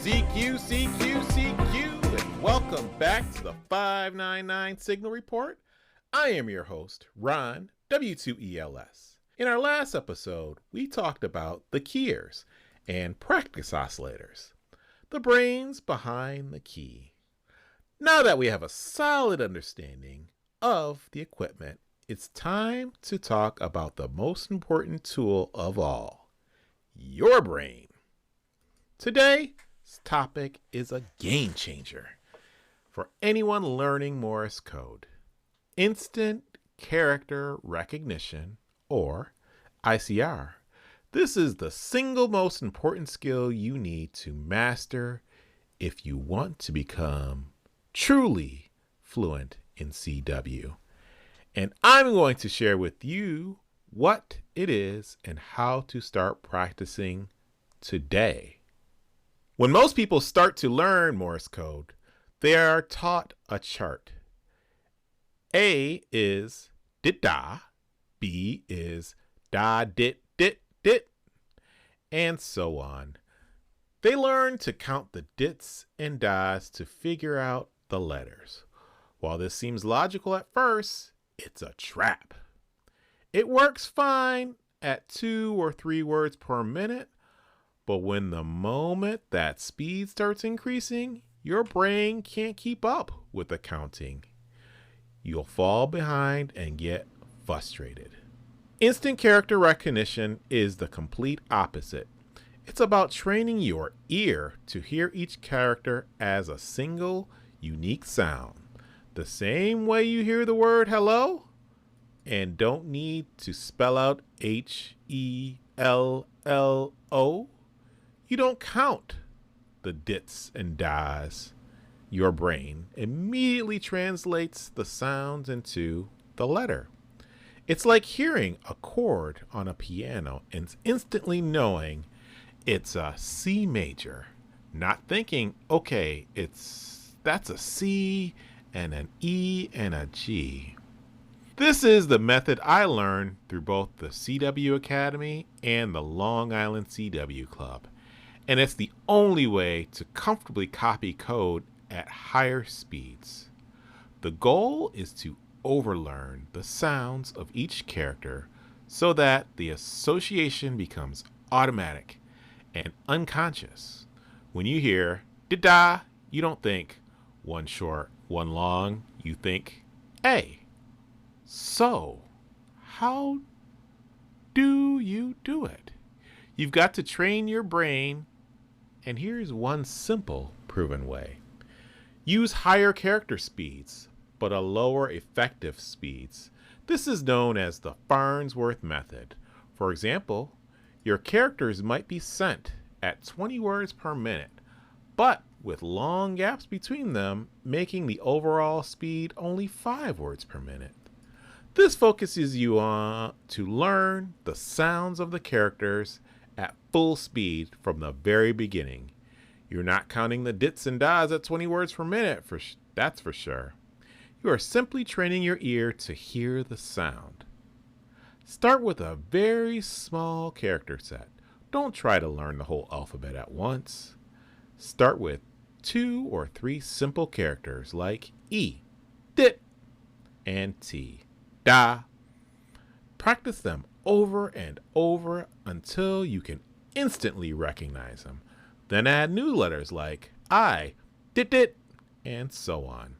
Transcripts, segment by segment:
CQ, CQ, CQ, and welcome back to the 599 Signal Report. I am your host, Ron, W2ELS. In our last episode, we talked about the keyers and practice oscillators, the brains behind the key. Now that we have a solid understanding of the equipment, it's time to talk about the most important tool of all, your brain. Today's topic is a game changer for anyone learning Morse code. Instant character recognition, or ICR. This is the single most important skill you need to master if you want to become truly fluent in CW. And I'm going to share with you what it is and how to start practicing today. When most people start to learn Morse code, they are taught a chart. A is dit da, B is da dit dit dit, and so on. They learn to count the dits and das to figure out the letters. While this seems logical at first, it's a trap. It works fine at 2 or 3 words per minute, but when the moment that speed starts increasing, your brain can't keep up with the counting. You'll fall behind and get frustrated. Instant character recognition is the complete opposite. It's about training your ear to hear each character as a single, unique sound. The same way you hear the word hello and don't need to spell out HELLO. You don't count the dits and das. Your brain immediately translates the sounds into the letter. It's like hearing a chord on a piano and instantly knowing it's a C major, not thinking, okay, that's a C and an E and a G. This is the method I learned through both the CW Academy and the Long Island CW Club. And it's the only way to comfortably copy code at higher speeds. The goal is to overlearn the sounds of each character so that the association becomes automatic and unconscious. When you hear da-da, you don't think one short, one long, you think A. So, how do you do it? You've got to train your brain. And here's one simple, proven way. Use higher character speeds, but a lower effective speeds. This is known as the Farnsworth method. For example, your characters might be sent at 20 words per minute, but with long gaps between them, making the overall speed only 5 words per minute. This focuses you on to learn the sounds of the characters at full speed from the very beginning. You're not counting the dits and das at 20 words per minute, that's for sure. You are simply training your ear to hear the sound. Start with a very small character set. Don't try to learn the whole alphabet at once. Start with 2 or 3 simple characters like E, dit, and T, da. Practice them over and over until you can instantly recognize them. Then add new letters like I, dit dit, and so on.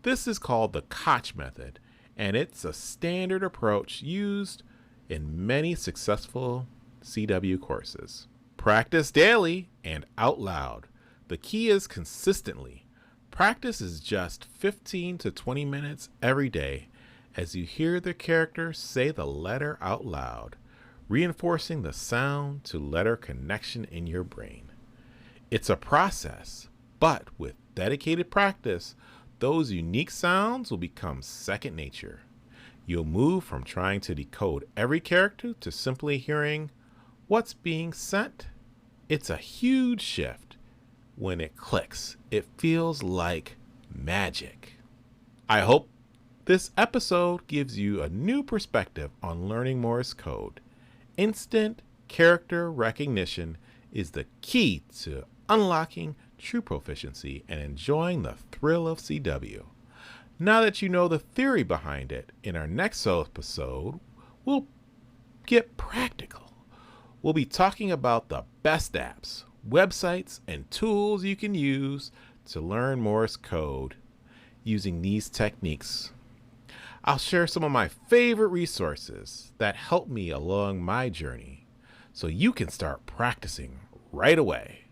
This is called the Koch method, and it's a standard approach used in many successful CW courses. Practice daily and out loud. The key is consistently. Practice is just 15 to 20 minutes every day as you hear the character say the letter out loud, reinforcing the sound to letter connection in your brain. It's a process, but with dedicated practice, those unique sounds will become second nature. You'll move from trying to decode every character to simply hearing what's being sent. It's a huge shift. When it clicks, it feels like magic. I hope this episode gives you a new perspective on learning Morse code. Instant character recognition is the key to unlocking true proficiency and enjoying the thrill of CW. Now that you know the theory behind it, in our next episode, we'll get practical. We'll be talking about the best apps, websites, and tools you can use to learn Morse code using these techniques. I'll share some of my favorite resources that helped me along my journey so you can start practicing right away.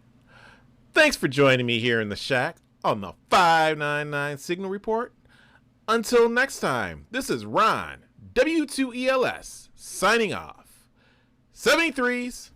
Thanks for joining me here in the shack on the 599 Signal Report. Until next time, this is Ron, W2ELS, signing off. 73s.